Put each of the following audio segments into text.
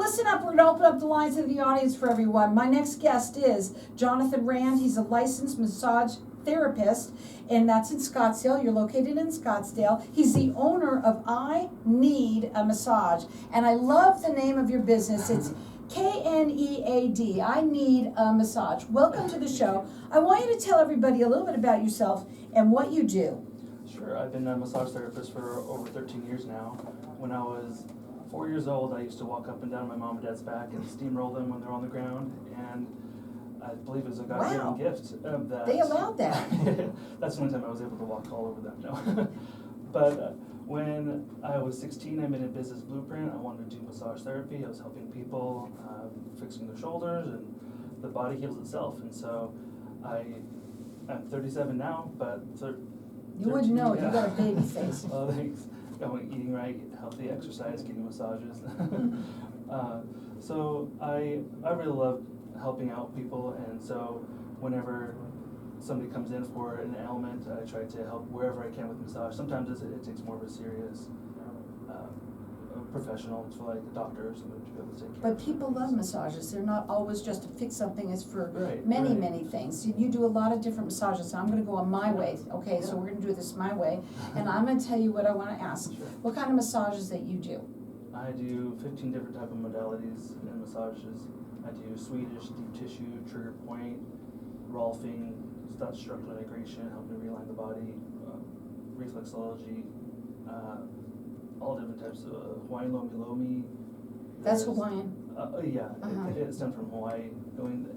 listen up. We're going to open up the lines of the audience for everyone. My next guest is Jonathan Rand. He's a licensed massage therapist, and that's in Scottsdale. You're located in Scottsdale. He's the owner of I Knead a Massage, and I love the name of your business. It's Knead. I Need a Massage. Welcome to the show. I want you to tell everybody a little bit about yourself and what you do. Sure. I've been a massage therapist for over 13 years now. When I was 4 years old, I used to walk up and down my mom and dad's back and steamroll them when they're on the ground, and I believe it was a God-given gift of that. They allowed that. That's the only time I was able to walk all over them. No. But when I was 16, I made a business blueprint. I wanted to do massage therapy. I was helping people, fixing their shoulders, and the body heals itself. And so I'm 37 now, but you wouldn't know. Yeah. You got a baby face. Oh, thanks. Eating right, healthy exercise, getting massages. So I really love helping out people, and so whenever somebody comes in for an ailment, I try to help wherever I can with massage. Sometimes it takes more of a serious professional, so like a doctor or somebody to be able to take care of. But people love massages. They're not always just to fix something. It's for many things. You do a lot of different massages. So I'm going to go on my way. Okay, so we're going to do this my way, and I'm going to tell you what I want to ask. Sure. What kind of massages that you do? I do 15 different type of modalities in massages. I do Swedish, deep tissue, trigger point, Rolfing, structural integration, helping realign the body, Reflexology, all different types of Hawaiian Lomi. That's Hawaiian? Yeah, it stems from Hawaii.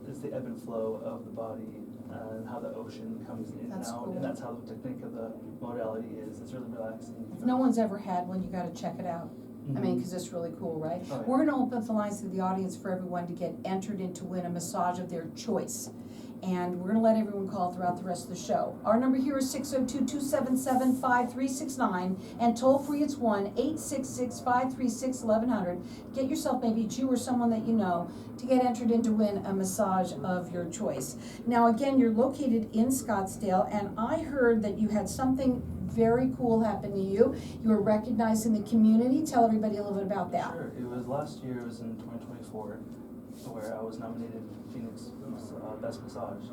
It's the ebb and flow of the body and how the ocean comes in and out, cool. And that's how the technique of the modality is. It's really relaxing. If no one's ever had one, you got to check it out. Mm-hmm. I mean, because it's really cool, right? Oh, yeah. We're going to open up the lines to the audience for everyone to get entered in to win a massage of their choice. And we're going to let everyone call throughout the rest of the show. Our number here is 602-277-5369, and toll free it's 1-866-536-1100. Get yourself, maybe it's you or someone that you know, to get entered in to win a massage of your choice. Now, again, you're located in Scottsdale, and I heard that you had something very cool happen to you. You were recognized in the community. Tell everybody a little bit about that. Sure. It was last year. It was in 2024, where I was nominated Phoenix Best Massage.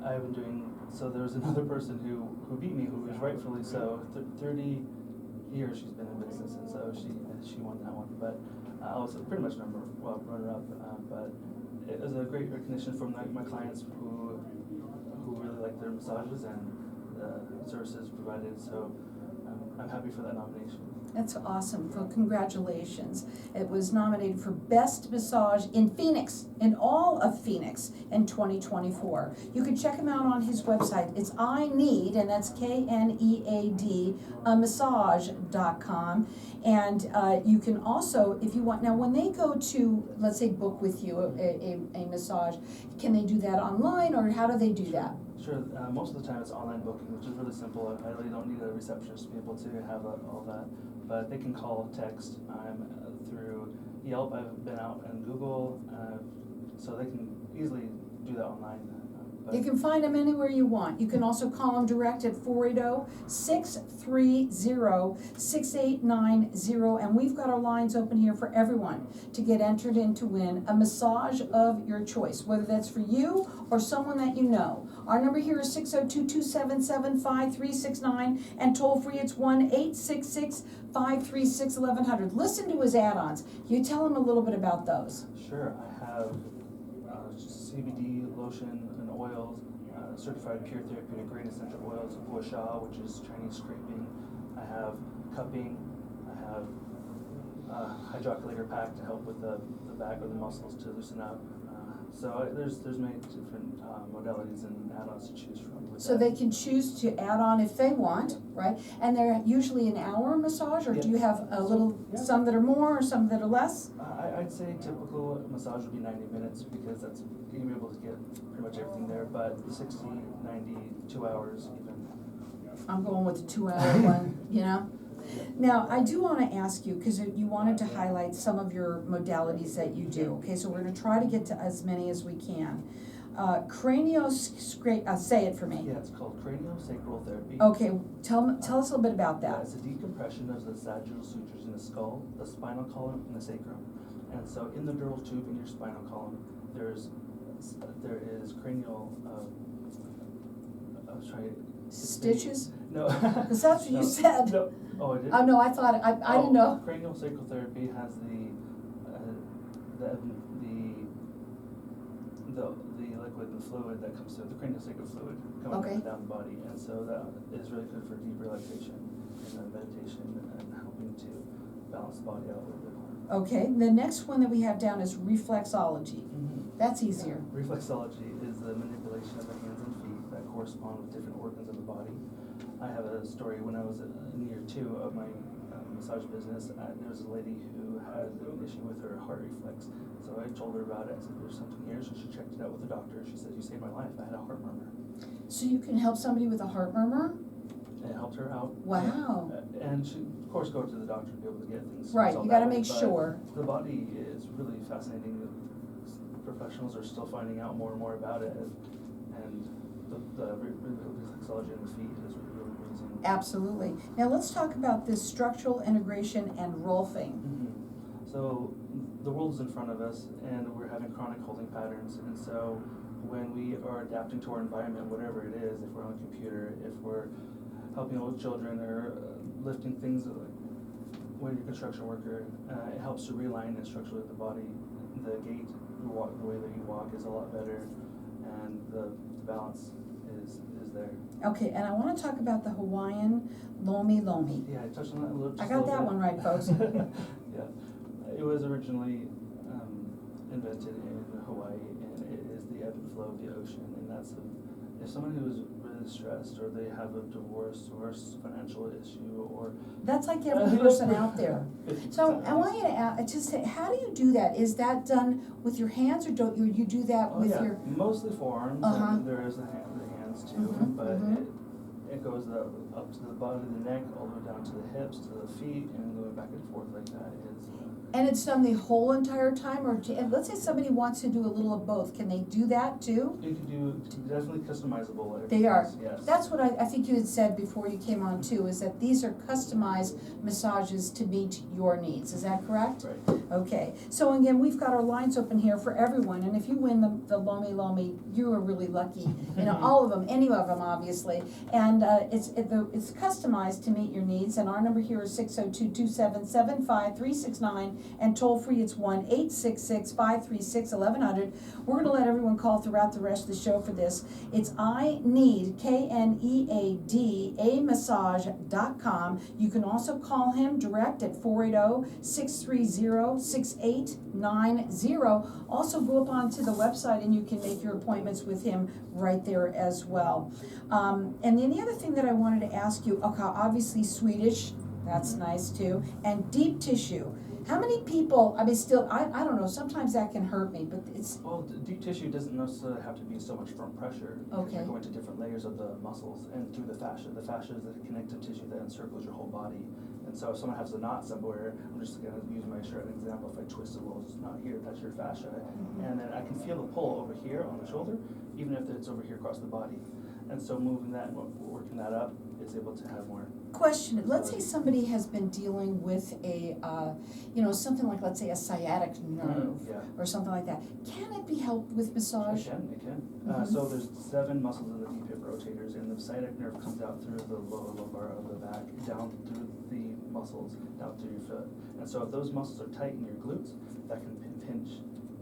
I've been doing so. There was another person who beat me, who was rightfully so. 30 years she's been in business, and so she won that one. But I was pretty much runner up. But it was a great recognition from my clients who really liked their massages and services provided, so I'm happy for that nomination. That's awesome. Well, congratulations. It was nominated for Best Massage in Phoenix, in all of Phoenix, in 2024. You can check him out on his website. It's I Knead, and that's Knead, massage.com. And you can also, if you want, now when they go to, let's say, book with you a massage, can they do that online, or how do they do that? Sure. Most of the time it's online booking, which is really simple. I really don't need a receptionist to be able to have all that. But they can call, text. I'm through Yelp. I've been out on Google, so they can easily do that online. You can find them anywhere you want. You can also call them direct at 480-630-6890, and we've got our lines open here for everyone to get entered in to win a massage of your choice, whether that's for you or someone that you know. Our number here is 602-277-5369, and toll free it's 1-866-536-1100. Listen to his add-ons. You tell him a little bit about those. Sure. I have CBD lotion and oils, certified pure therapeutic grade essential oils, gua sha, which is Chinese scraping. I have cupping. I have hydrocolator pack to help with the back or the muscles to loosen up. So there's many different modalities and add-ons to choose from. So they can choose to add on if they want, right? And they're usually an hour massage, or do you have a little, some that are more or some that are less? I'd say typical massage would be 90 minutes, because that's you're gonna be able to get pretty much everything there. But 60, 90, 2 hours even. I'm going with the 2 hour one, you know? Now, I do want to ask you, because you wanted to highlight some of your modalities that you do, okay? So we're going to try to get to as many as we can. Say it for me. Yeah, it's called Craniosacral Therapy. Okay, tell us a little bit about that. Yeah, it's a decompression of the sagittal sutures in the skull, the spinal column, and the sacrum. And so in the dural tube in your spinal column, there is cranial, I was trying. Stitches? No. Because that's what No, you said. No. Oh, I did? Oh, no, I thought, I didn't know. Craniosacral Therapy has the liquid and fluid that comes through, the craniosacral fluid coming down the body. And so that is really good for deep relaxation and meditation and helping to balance the body out a little bit more. Okay, the next one that we have down is reflexology. Mm-hmm. That's easier. Reflexology is the manipulation of the hands and feet that correspond with different organs of the body. I have a story. When I was in year 2 of my massage business, there was a lady who had an issue with her heart reflex. So I told her about it. I said, there's something here. So she checked it out with the doctor. She said, you saved my life. I had a heart murmur. So you can help somebody with a heart murmur? And it helped her out. Wow. And she, of course, go to the doctor to be able to get things. Right, you gotta make but sure. The body is really fascinating. Professionals are still finding out more and more about it. And the reflexology in the feet is really amazing. Absolutely. Now let's talk about this structural integration and Rolfing. Mm-hmm. So the world is in front of us, and we're having chronic holding patterns. And so when we are adapting to our environment, whatever it is, if we're on a computer, if we're helping old children or lifting things, when you're a construction worker, it helps to realign and structurate the body. The gait, the way that you walk is a lot better, and the balance is there. Okay, and I want to talk about the Hawaiian Lomi. Yeah, I touched on that a little. I got that one right, folks. Yeah, it was originally invented in Hawaii, and it is the ebb and flow of the ocean. And that's if someone who is really stressed, or they have a divorce, or financial issue, or that's like every person out there. So I want you to just say, how do you do that? Is that done with your hands, or don't you do that with your? Mostly forearms. And there is the hands too, but it goes up to the bottom of the neck, all the way down to the hips, to the feet, and going back and forth like that is. And it's done the whole entire time, or and let's say somebody wants to do a little of both. Can they do that too? You can do definitely customizable. They are. Yes. That's what I think you had said before you came on too. Is that these are customized massages to meet your needs? Is that correct? Right. Okay. So again, we've got our lines open here for everyone, and if you win the Lomi, you are really lucky. You know, all of them, any of them, obviously. And it's customized to meet your needs. And our number here is 602-277-5369. And toll free, it's 1-866-536-1100. We're going to let everyone call throughout the rest of the show for this. It's I Need, Knead, massage.com. You can also call him direct at 480-630-6890. Also go up onto the website and you can make your appointments with him right there as well. And then the other thing that I wanted to ask you, okay, obviously Swedish, that's nice too, and deep tissue. How many people, I mean, still, I don't know, sometimes that can hurt me, but it's. Well, deep tissue doesn't necessarily have to be so much firm pressure. Okay. You're going to different layers of the muscles and through the fascia. The fascia is the connective tissue that encircles your whole body. And so if someone has a knot somewhere, I'm just going to use my shirt as an example. If I twist a little knot here, that's your fascia. And then I can feel the pull over here on the shoulder, even if it's over here across the body. And so moving that and working that up, it's able to have more. Question, let's say somebody has been dealing with a, something like, let's say, a sciatic nerve or something like that. Can it be helped with massage? It can. So there's 7 muscles in the deep hip rotators, and the sciatic nerve comes out through the lower lumbar of the back, down through the muscles, down through your foot. And so if those muscles are tight in your glutes, that can pinch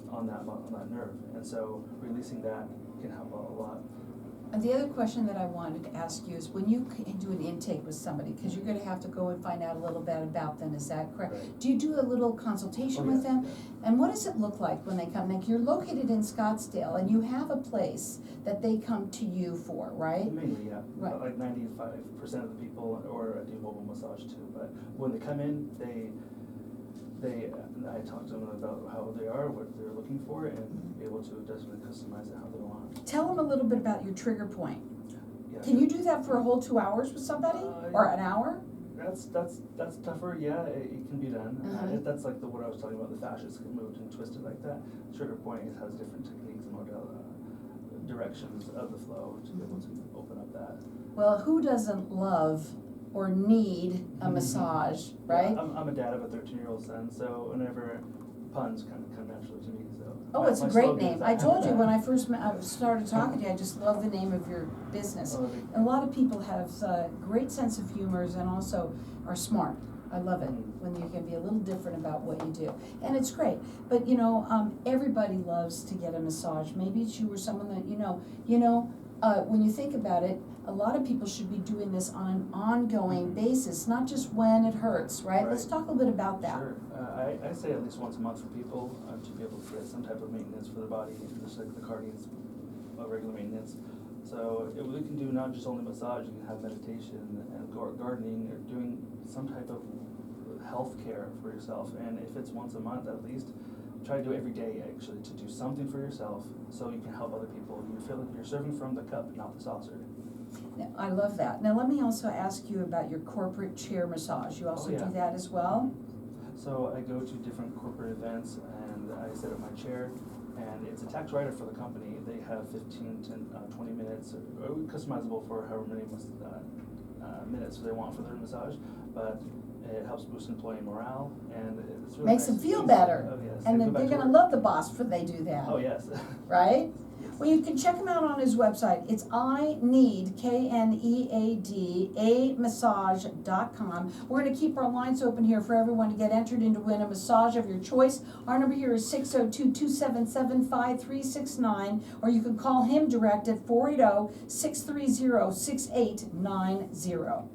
on that nerve. And so releasing that can help a lot. And the other question that I wanted to ask you is when you do an intake with somebody, because you're going to have to go and find out a little bit about them, is that correct? Right. Do you do a little consultation with them? Yeah. And what does it look like when they come? Like you're located in Scottsdale and you have a place that they come to you for, right? Mainly, yeah. Right. Like 95% of the people, or I do mobile massage too, but when they come in, I talk to them about how they are, what they're looking for, and be able to definitely customize it how they want. Tell them a little bit about your trigger point. Yeah. Can you do that for a whole 2 hours with somebody, or an hour? That's tougher. Yeah, it can be done. That's like what I was talking about. The fascias get moved and twisted like that. Trigger point has different techniques and directions of the flow to be able to open up that. Well, who doesn't love or need a massage, right? Yeah, I'm a dad of a 13-year-old son, so whenever puns come naturally to me, so. Oh, it's a my great slogan name. is I told you that. when I first started talking to you, I just love the name of your business. Oh, A lot of people have a great sense of humors and also are smart. I love it when you can be a little different about what you do, and it's great. But everybody loves to get a massage. Maybe it's you or someone that you know. When you think about it, a lot of people should be doing this on an ongoing basis, not just when it hurts, right? Let's talk a little bit about that. Sure. I say at least once a month for people to be able to get some type of maintenance for the body, just like the cardians, regular maintenance. So we can do not just only massage, you can have meditation and gardening or doing some type of health care for yourself. And if it's once a month at least, try to do it every day actually, to do something for yourself so you can help other people. You feel like you're serving from the cup, not the saucer. Now, I love that. Now let me also ask you about your corporate chair massage. You also do that as well? So I go to different corporate events and I set up my chair, and it's a tax writer for the company. They have 15 to 20 minutes, customizable for however many minutes they want for their massage, but it helps boost employee morale, and it's really Makes nice them feel easy. better. Oh, yes. And They then go they're back gonna to work. love the boss for they do that. Oh, yes. Right? Yes. Well, you can check him out on his website. It's Knead, Knead, massage.com. We're going to keep our lines open here for everyone to get entered in to win a massage of your choice. Our number here is 602-277-5369, or you can call him direct at 480-630-6890.